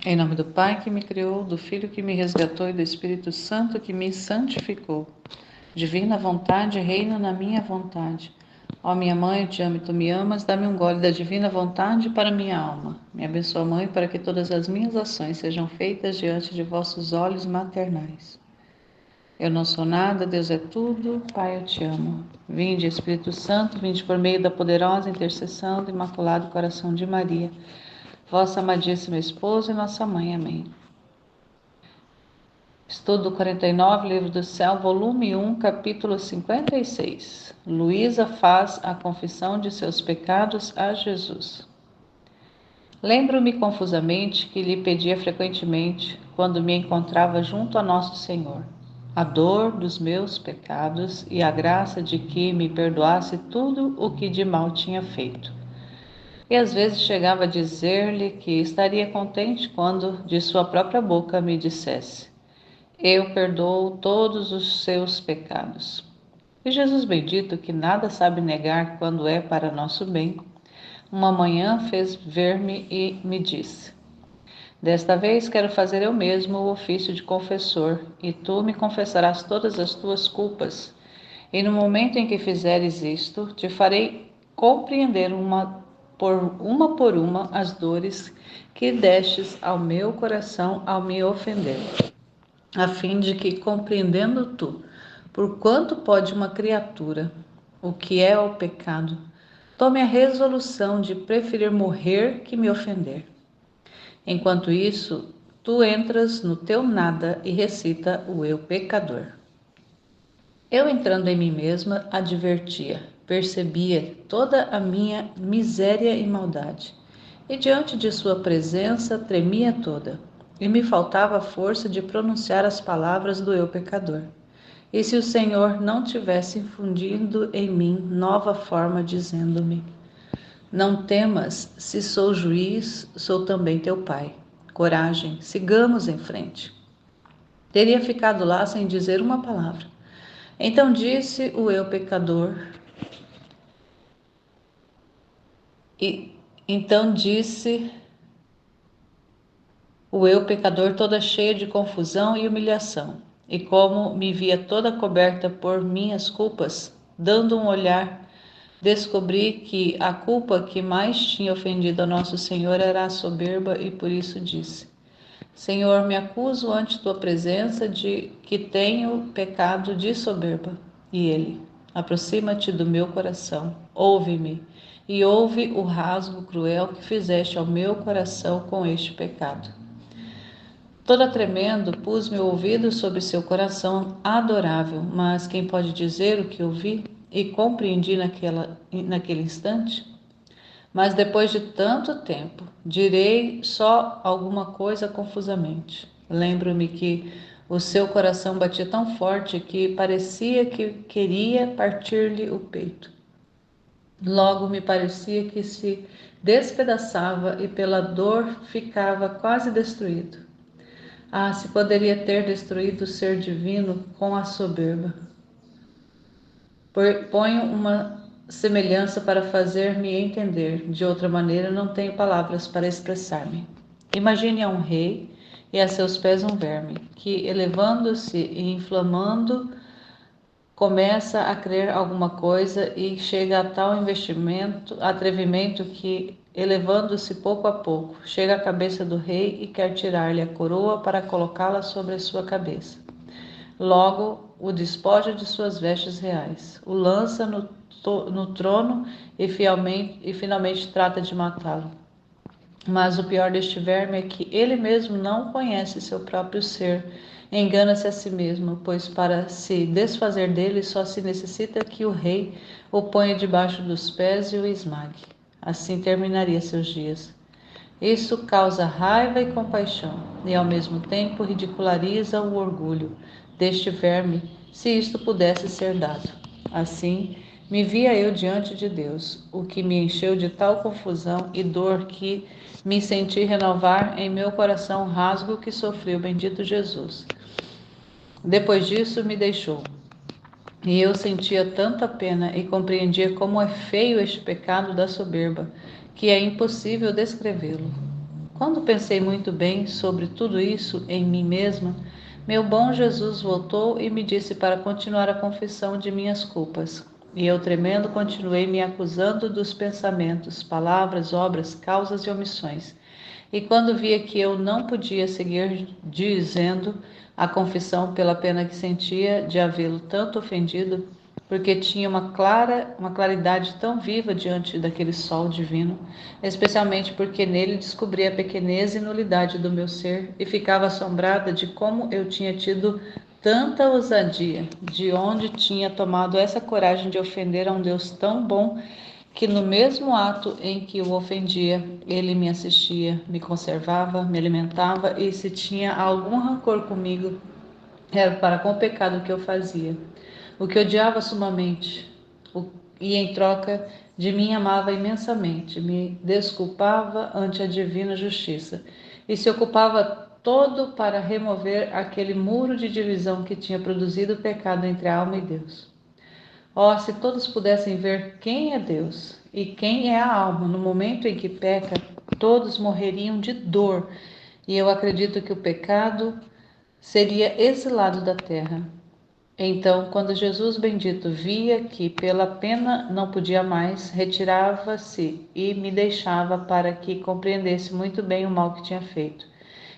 Em nome do Pai que me criou, do Filho que me resgatou e do Espírito Santo que me santificou. Divina vontade, reina na minha vontade. Ó minha mãe, eu te amo e tu me amas, dá-me um gole da divina vontade para minha alma. Me abençoa, mãe, para que todas as minhas ações sejam feitas diante de vossos olhos maternais. Eu não sou nada, Deus é tudo, Pai, eu te amo. Vinde, Espírito Santo, vinde por meio da poderosa intercessão do Imaculado Coração de Maria, vossa amadíssima esposa e nossa mãe. Amém. Estudo 49, Livro do Céu, volume 1, capítulo 56. Luísa faz a confissão de seus pecados a Jesus. Lembro-me confusamente que lhe pedia frequentemente, quando me encontrava junto a Nosso Senhor, a dor dos meus pecados e a graça de que me perdoasse tudo o que de mal tinha feito. E às vezes chegava a dizer-lhe que estaria contente quando, de sua própria boca, me dissesse: eu perdoo todos os seus pecados. E Jesus bendito, que nada sabe negar quando é para nosso bem, uma manhã fez ver-me e me disse: desta vez quero fazer eu mesmo o ofício de confessor, e tu me confessarás todas as tuas culpas. E no momento em que fizeres isto, te farei compreender uma por uma as dores que destes ao meu coração ao me ofender, a fim de que, compreendendo tu, por quanto pode uma criatura, o que é o pecado, tome a resolução de preferir morrer que me ofender. Enquanto isso, tu entras no teu nada e recita o eu pecador. Eu, entrando em mim mesma, advertia, percebia toda a minha miséria e maldade, e diante de sua presença tremia toda, e me faltava a força de pronunciar as palavras do eu pecador. E se o Senhor não tivesse infundido em mim nova forma, dizendo-me: não temas, se sou juiz, sou também teu pai. Coragem, sigamos em frente. Teria ficado lá sem dizer uma palavra. Então disse o eu pecador, e então disse o eu pecador toda cheia de confusão e humilhação. E como me via toda coberta por minhas culpas, dando um olhar, descobri que a culpa que mais tinha ofendido a Nosso Senhor era a soberba, e por isso disse: Senhor, me acuso ante tua presença de que tenho pecado de soberba. E ele: aproxima-te do meu coração, ouve-me, e ouve o rasgo cruel que fizeste ao meu coração com este pecado. Toda tremendo, pus meu ouvido sobre seu coração adorável, mas quem pode dizer o que ouvi e compreendi naquele instante? Mas depois de tanto tempo, direi só alguma coisa confusamente. Lembro-me que o seu coração batia tão forte que parecia que queria partir-lhe o peito. Logo me parecia que se despedaçava e pela dor ficava quase destruído. Ah, se poderia ter destruído o ser divino com a soberba. Ponho uma semelhança para fazer-me entender, de outra maneira não tenho palavras para expressar-me. Imagine a um rei e a seus pés um verme, que elevando-se e inflamando, começa a crer alguma coisa e chega a tal atrevimento que, elevando-se pouco a pouco, chega à cabeça do rei e quer tirar-lhe a coroa para colocá-la sobre a sua cabeça. Logo, o despoja de suas vestes reais, o lança no trono e finalmente trata de matá-lo. Mas o pior deste verme é que ele mesmo não conhece seu próprio ser, engana-se a si mesmo, pois para se desfazer dele só se necessita que o rei o ponha debaixo dos pés e o esmague. Assim terminaria seus dias. Isso causa raiva e compaixão, e ao mesmo tempo ridiculariza o orgulho deste verme, se isto pudesse ser dado. Assim, me via eu diante de Deus, o que me encheu de tal confusão e dor que me senti renovar em meu coração o rasgo que sofreu o bendito Jesus. Depois disso me deixou, e eu sentia tanta pena e compreendia como é feio este pecado da soberba, que é impossível descrevê-lo. Quando pensei muito bem sobre tudo isso em mim mesma, meu bom Jesus voltou e me disse para continuar a confissão de minhas culpas. E eu, tremendo, continuei me acusando dos pensamentos, palavras, obras, causas e omissões. E quando via que eu não podia seguir dizendo a confissão pela pena que sentia de havê-lo tanto ofendido, porque tinha uma claridade tão viva diante daquele sol divino, especialmente porque nele descobri a pequenez e nulidade do meu ser e ficava assombrada de como eu tinha tido tanta ousadia, de onde tinha tomado essa coragem de ofender a um Deus tão bom que no mesmo ato em que o ofendia, ele me assistia, me conservava, me alimentava e se tinha algum rancor comigo, era para com o pecado que eu fazia, o que odiava sumamente, e em troca de mim amava imensamente, me desculpava ante a divina justiça, e se ocupava todo para remover aquele muro de divisão que tinha produzido o pecado entre a alma e Deus. Oh, se todos pudessem ver quem é Deus e quem é a alma no momento em que peca, todos morreriam de dor, e eu acredito que o pecado seria exilado da terra. Então, quando Jesus bendito via que pela pena não podia mais, retirava-se e me deixava para que compreendesse muito bem o mal que tinha feito.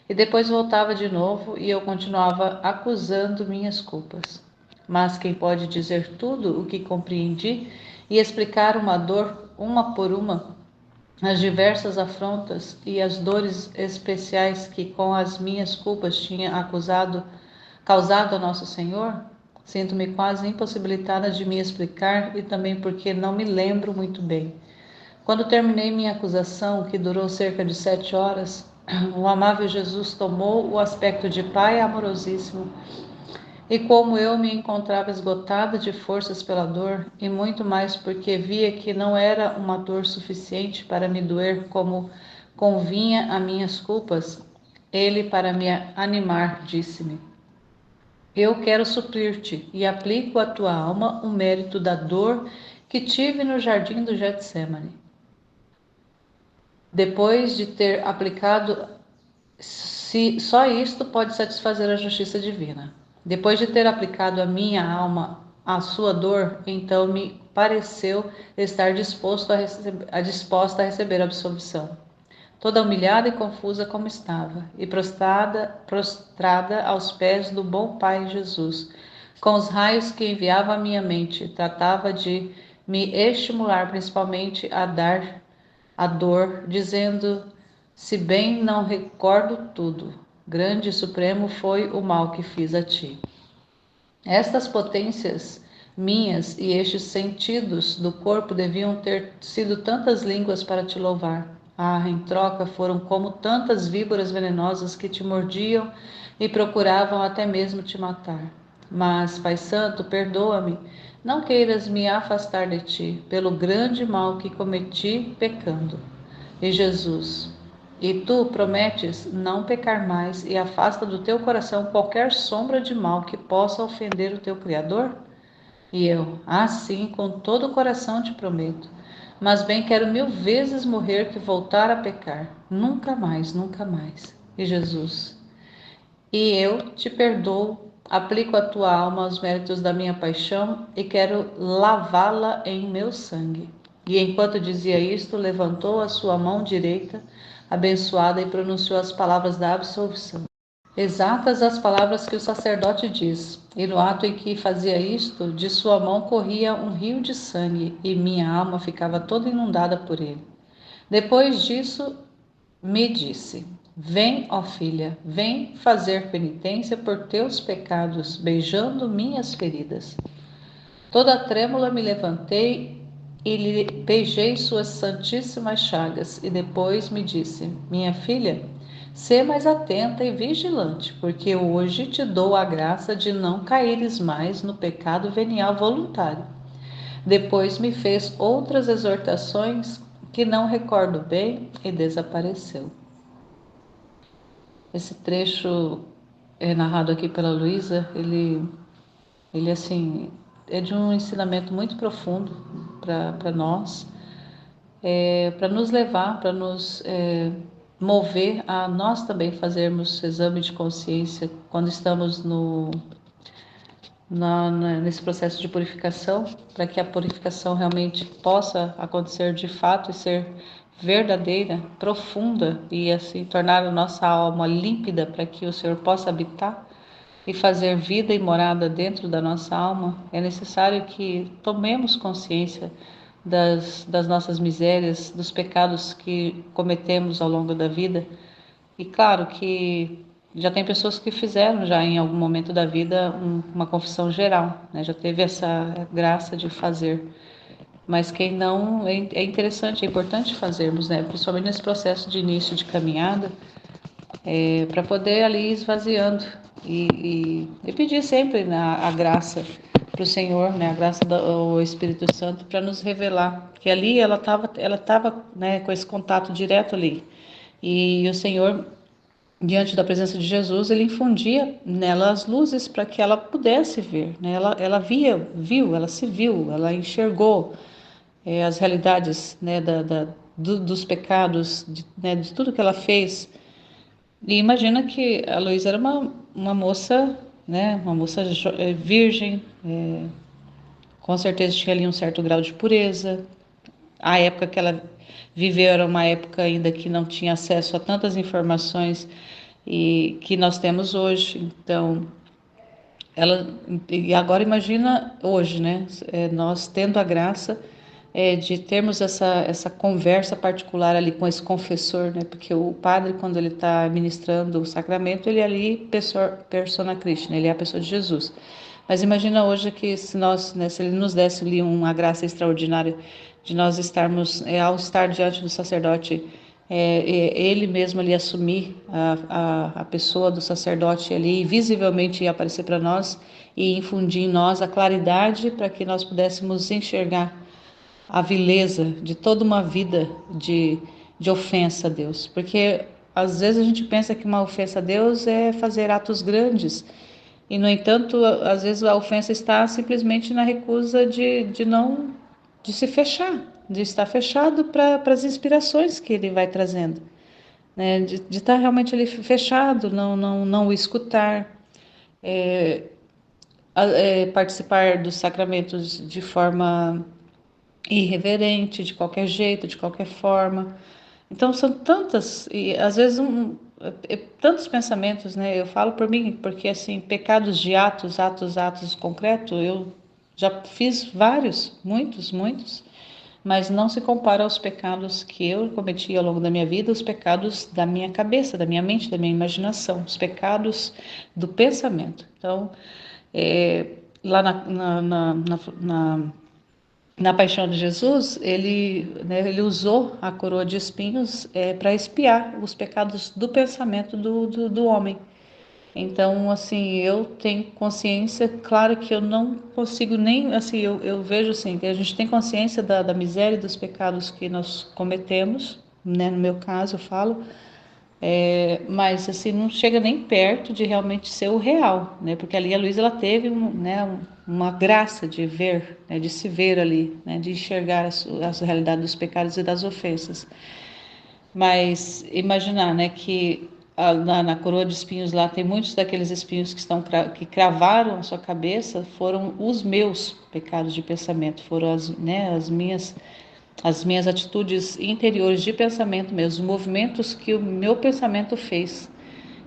E depois voltava de novo e eu continuava acusando minhas culpas. Mas quem pode dizer tudo o que compreendi e explicar uma dor, uma por uma, as diversas afrontas e as dores especiais que com as minhas culpas tinha causado a Nosso Senhor? Sinto-me quase impossibilitada de me explicar e também porque não me lembro muito bem. Quando terminei minha acusação, que durou cerca de 7 horas, o amável Jesus tomou o aspecto de Pai amorosíssimo, e como eu me encontrava esgotada de forças pela dor, e muito mais porque via que não era uma dor suficiente para me doer como convinha a minhas culpas, ele, para me animar, disse-me: Eu quero suprir-te e aplico à tua alma o mérito da dor que tive no jardim do Getsemane. Depois de ter aplicado, se só isto pode satisfazer a justiça divina. Depois de ter aplicado a minha alma a sua dor, então me pareceu estar disposta a receber a absolvição. Toda humilhada e confusa como estava, e prostrada aos pés do bom Pai Jesus, com os raios que enviava à minha mente, tratava de me estimular principalmente a dar a dor, dizendo: se bem não recordo tudo, grande e supremo foi o mal que fiz a ti. Estas potências minhas e estes sentidos do corpo deviam ter sido tantas línguas para te louvar. Ah, em troca foram como tantas víboras venenosas que te mordiam e procuravam até mesmo te matar. Mas, Pai Santo, perdoa-me, não queiras me afastar de ti, pelo grande mal que cometi pecando. E Jesus, e tu prometes não pecar mais e afasta do teu coração qualquer sombra de mal que possa ofender o teu Criador? E eu, sim, com todo o coração te prometo. Mas bem quero 1000 vezes morrer que voltar a pecar. Nunca mais, nunca mais. E Jesus, e eu te perdoo, aplico à tua alma os méritos da minha paixão e quero lavá-la em meu sangue. E enquanto dizia isto, levantou a sua mão direita, abençoada, e pronunciou as palavras da absolvição. Exatas as palavras que o sacerdote diz. E no ato em que fazia isto, de sua mão corria um rio de sangue, e minha alma ficava toda inundada por ele. Depois disso, me disse: Vem, ó filha, vem fazer penitência por teus pecados, beijando minhas feridas. Toda trêmula me levantei e lhe beijei suas santíssimas chagas, e depois me disse: Minha filha, sê mais atenta e vigilante, porque hoje te dou a graça de não caíres mais no pecado venial voluntário. Depois me fez outras exortações que não recordo bem e desapareceu. Esse trecho é narrado aqui pela Luísa, ele assim é de um ensinamento muito profundo para nós, para nos levar, para nos mover a nós também fazermos exame de consciência quando estamos nesse processo de purificação, para que a purificação realmente possa acontecer de fato e ser verdadeira, profunda e assim tornar a nossa alma límpida para que o Senhor possa habitar e fazer vida e morada dentro da nossa alma. É necessário que tomemos consciência das nossas misérias, dos pecados que cometemos ao longo da vida. E claro que já tem pessoas que fizeram já em algum momento da vida uma confissão geral, né? Já teve essa graça de fazer. Mas quem não, é interessante, é importante fazermos, né? Principalmente nesse processo de início de caminhada, para poder ali ir esvaziando e pedir sempre, né, a graça para o Senhor, né? A graça do Espírito Santo para nos revelar, porque ali ela tava, né, com esse contato direto ali. E o Senhor, diante da presença de Jesus, ele infundia nela as luzes para que ela pudesse ver, né? Ela viu, ela se viu, ela enxergou as realidades, né, dos pecados, né, de tudo que ela fez. E imagina que a Luísa era uma moça, né, uma moça virgem, com certeza tinha ali um certo grau de pureza. A época que ela viveu era uma época ainda que não tinha acesso a tantas informações e que nós temos hoje. Então, ela e agora imagina hoje, né? Nós tendo a graça de termos essa conversa particular ali com esse confessor, né? Porque o padre, quando ele está ministrando o sacramento, ele é ali persona Christi, né? Ele é a pessoa de Jesus. Mas imagina hoje que se nós, né, se ele nos desse ali uma graça extraordinária de nós estarmos, ao estar diante do sacerdote, ele mesmo ali assumir a pessoa do sacerdote ali, e visivelmente ia aparecer para nós e infundir em nós a claridade para que nós pudéssemos enxergar a vileza de toda uma vida de ofensa a Deus. Porque às vezes a gente pensa que uma ofensa a Deus é fazer atos grandes, e no entanto, às vezes a ofensa está simplesmente na recusa de não de se fechar, de estar fechado para as inspirações que ele vai trazendo, né? De estar realmente ali fechado, não o escutar, participar dos sacramentos de forma irreverente, de qualquer jeito, de qualquer forma. Então são tantas e às vezes tantos pensamentos, né? Eu falo por mim, porque assim, pecados de atos concretos, eu já fiz vários, muitos, mas não se compara aos pecados que eu cometi ao longo da minha vida, os pecados da minha cabeça, da minha mente, da minha imaginação, os pecados do pensamento. Então, lá na paixão de Jesus, ele, né, ele usou a coroa de espinhos para expiar os pecados do pensamento do homem. Então, assim, eu tenho consciência, claro que eu não consigo nem, assim, eu vejo assim, que a gente tem consciência da miséria e dos pecados que nós cometemos, né, no meu caso eu falo, mas assim, não chega nem perto de realmente ser o real, né? Porque ali a Luísa ela teve uma graça de ver, né? De se ver ali, né? De enxergar as realidades dos pecados e das ofensas. Mas imaginar, né, que na coroa de espinhos lá tem muitos daqueles espinhos que cravaram a sua cabeça, foram os meus pecados de pensamento, foram né, as minhas atitudes interiores de pensamento mesmo, os movimentos que o meu pensamento fez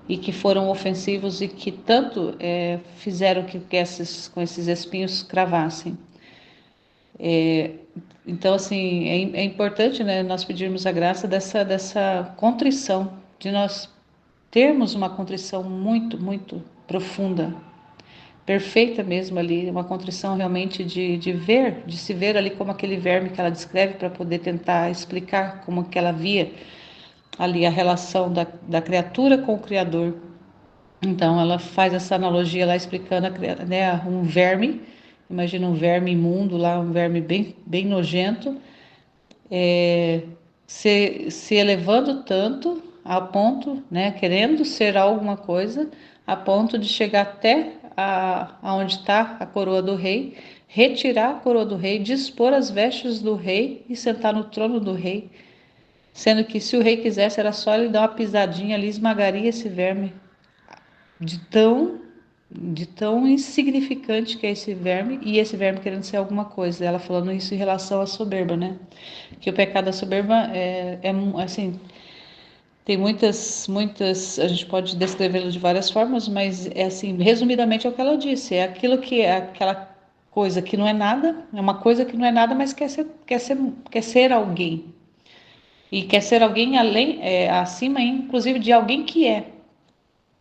e que foram ofensivos e que tanto fizeram que com esses espinhos cravassem. Então, assim, é importante, né, nós pedirmos a graça dessa contrição, de nós termos uma contrição muito profunda, perfeita mesmo ali, uma contrição realmente de se ver ali como aquele verme que ela descreve para poder tentar explicar como que ela via ali a relação da criatura com o Criador. Então ela faz essa analogia lá explicando, né, um verme, imagina um verme imundo lá, um verme bem nojento, se elevando tanto a ponto, né, querendo ser alguma coisa, a ponto de chegar até aonde está a coroa do rei, retirar a coroa do rei, dispor as vestes do rei e sentar no trono do rei. sendo que se o rei quisesse era só ele dar uma pisadinha ali, esmagaria esse verme de tão insignificante que é esse verme, e esse verme querendo ser alguma coisa. Ela falando isso em relação à soberba, né? Que o pecado da soberba assim, tem muitas, a gente pode descrevê-lo de várias formas, mas é assim, resumidamente é o que ela disse, é aquilo que é aquela coisa que não é nada, é uma coisa que não é nada, mas quer ser alguém. E quer ser alguém além, acima, inclusive, de alguém que é.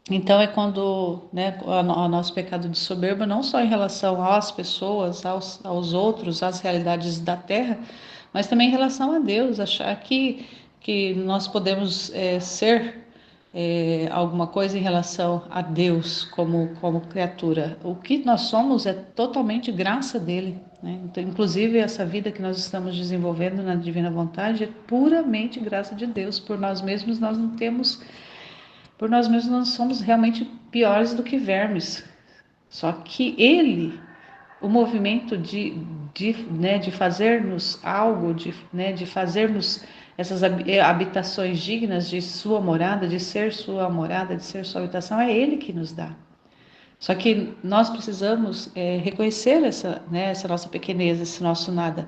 Então é quando, né, o nosso pecado de soberba, não só em relação às pessoas, aos outros, às realidades da terra, mas também em relação a Deus, achar que nós podemos ser alguma coisa em relação a Deus como criatura. O que nós somos é totalmente graça dele, né? Então, inclusive, essa vida que nós estamos desenvolvendo na divina vontade é puramente graça de Deus. Por nós mesmos não somos realmente piores do que vermes. Só que ele, o movimento de fazermos algo, de fazermos essas habitações dignas de sua morada, de ser sua morada, de ser sua habitação, é ele que nos dá. Só que nós precisamos reconhecer essa nossa pequenez, esse nosso nada.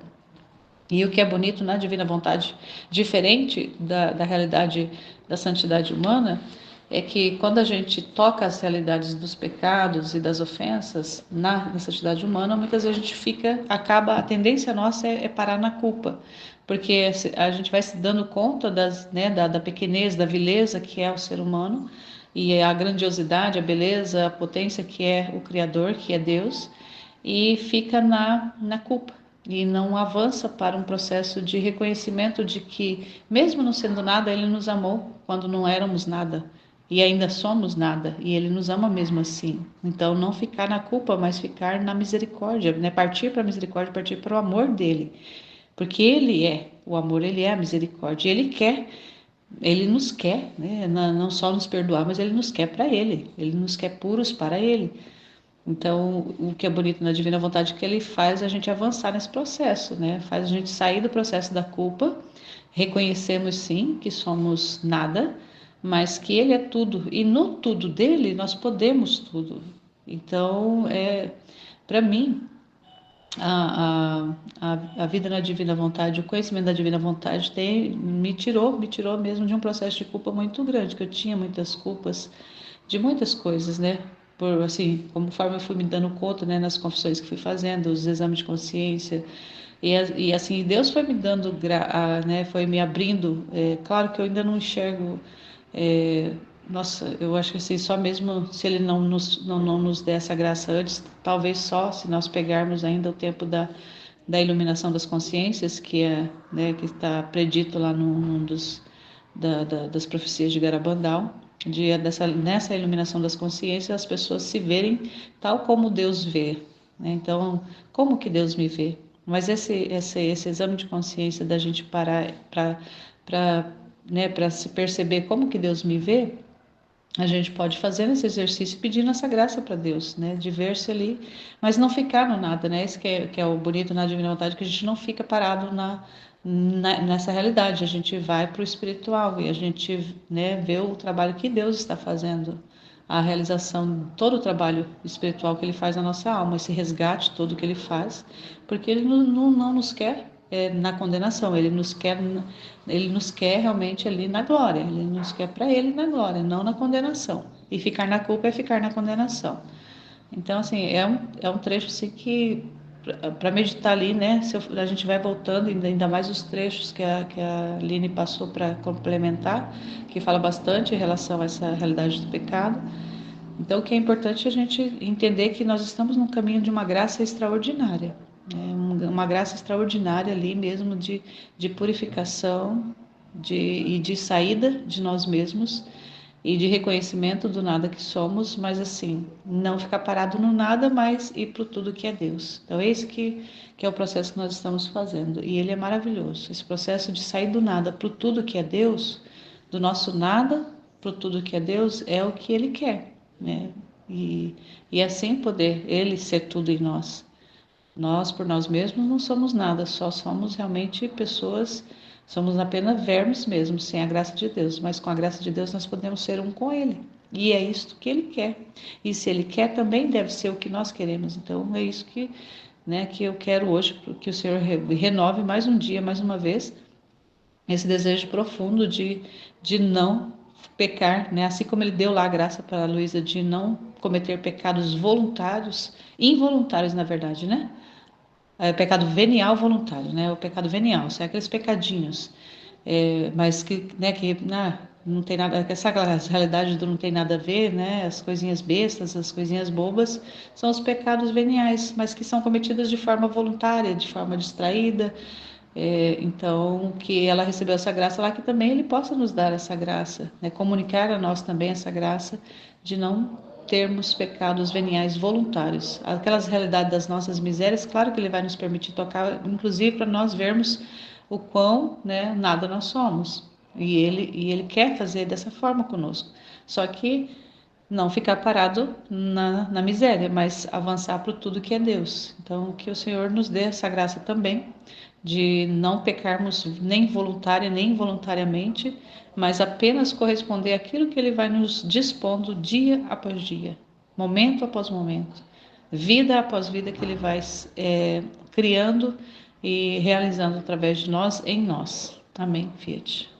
E o que é bonito na divina vontade, diferente da realidade da santidade humana, é que quando a gente toca as realidades dos pecados e das ofensas na santidade humana, muitas vezes a gente a tendência nossa é parar na culpa, porque a gente vai se dando conta da pequenez, da vileza que é o ser humano, e a grandiosidade, a beleza, a potência que é o Criador, que é Deus, e fica na culpa e não avança para um processo de reconhecimento de que, mesmo não sendo nada, Ele nos amou quando não éramos nada e ainda somos nada, e Ele nos ama mesmo assim. Então, não ficar na culpa, mas ficar na misericórdia, né? Partir para a misericórdia, partir para o amor dele, porque Ele é o amor, Ele é a misericórdia, Ele nos quer, né? Não só nos perdoar, mas Ele nos quer para Ele nos quer puros para Ele. Então, o que é bonito na divina vontade é que ele faz a gente avançar nesse processo, né? Faz a gente sair do processo da culpa, reconhecemos sim que somos nada, mas que ele é tudo, e no tudo dele nós podemos tudo. Então, para mim, a vida na divina vontade, o conhecimento da divina vontade me tirou mesmo de um processo de culpa muito grande, que eu tinha muitas culpas de muitas coisas, né? Por assim, conforme eu fui me dando conta, né, nas confissões que fui fazendo, os exames de consciência, e assim, Deus foi me dando, né, foi me abrindo. Claro que eu ainda não enxergo, é, nossa, eu acho que assim, só mesmo se Ele não nos der essa graça antes, talvez só se nós pegarmos ainda o tempo da iluminação das consciências, que né, que está predito lá num das profecias de Garabandal, nessa iluminação das consciências, as pessoas se verem tal como Deus vê, né? Então, como que Deus me vê? Mas esse exame de consciência da gente parar para se perceber como que Deus me vê, a gente pode fazer esse exercício pedindo essa graça para Deus, né? De ver-se ali, mas não ficar no nada, né? Isso que é o bonito na divina vontade, que a gente não fica parado nessa realidade, a gente vai para o espiritual e a gente, né, vê o trabalho que Deus está fazendo, a realização, todo o trabalho espiritual que Ele faz na nossa alma, esse resgate todo que Ele faz, porque Ele não nos quer na condenação, ele nos quer realmente ali na glória, Ele nos quer para Ele na glória, não na condenação. E ficar na culpa é ficar na condenação. Então, assim, é um trecho assim que, para meditar ali, né? A gente vai voltando, ainda mais os trechos que a Aline passou para complementar, que fala bastante em relação a essa realidade do pecado. Então, o que é importante é a gente entender que nós estamos num caminho de uma graça extraordinária, né? Uma graça extraordinária ali mesmo de purificação e de saída de nós mesmos e de reconhecimento do nada que somos, mas assim, não ficar parado no nada, mas ir para tudo que é Deus. Então, esse que é o processo que nós estamos fazendo, e ele é maravilhoso. Esse processo de sair do nada para tudo que é Deus, do nosso nada para tudo que é Deus, é o que ele quer, né? E assim poder ele ser tudo em nós. Nós, por nós mesmos, não somos nada, só somos realmente pessoas Somos apenas vermes mesmo, sem a graça de Deus, mas com a graça de Deus nós podemos ser um com Ele. E é isso que Ele quer. E se Ele quer, também deve ser o que nós queremos. Então é isso que, né, que eu quero hoje, que o Senhor renove mais um dia, mais uma vez, esse desejo profundo de não pecar, né? Assim como Ele deu lá a graça para a Luísa de não cometer pecados voluntários, involuntários, na verdade, né? Pecado venial voluntário, né? O pecado venial, são aqueles pecadinhos, mas que, né, que não tem nada, essa realidade do não tem nada a ver, né? As coisinhas bestas, as coisinhas bobas, são os pecados veniais, mas que são cometidos de forma voluntária, de forma distraída. Então, que ela recebeu essa graça lá, que também Ele possa nos dar essa graça, né? Comunicar a nós também essa graça de não termos pecados veniais voluntários. Aquelas realidades das nossas misérias, claro que Ele vai nos permitir tocar, inclusive para nós vermos o quão, né, nada nós somos. E ele quer fazer dessa forma conosco. Só que não ficar parado na miséria, mas avançar para tudo que é Deus. Então, que o Senhor nos dê essa graça também, de não pecarmos nem voluntária nem involuntariamente, mas apenas corresponder àquilo que Ele vai nos dispondo dia após dia, momento após momento, vida após vida que Ele vai criando e realizando através de nós, em nós. Amém, Fiat.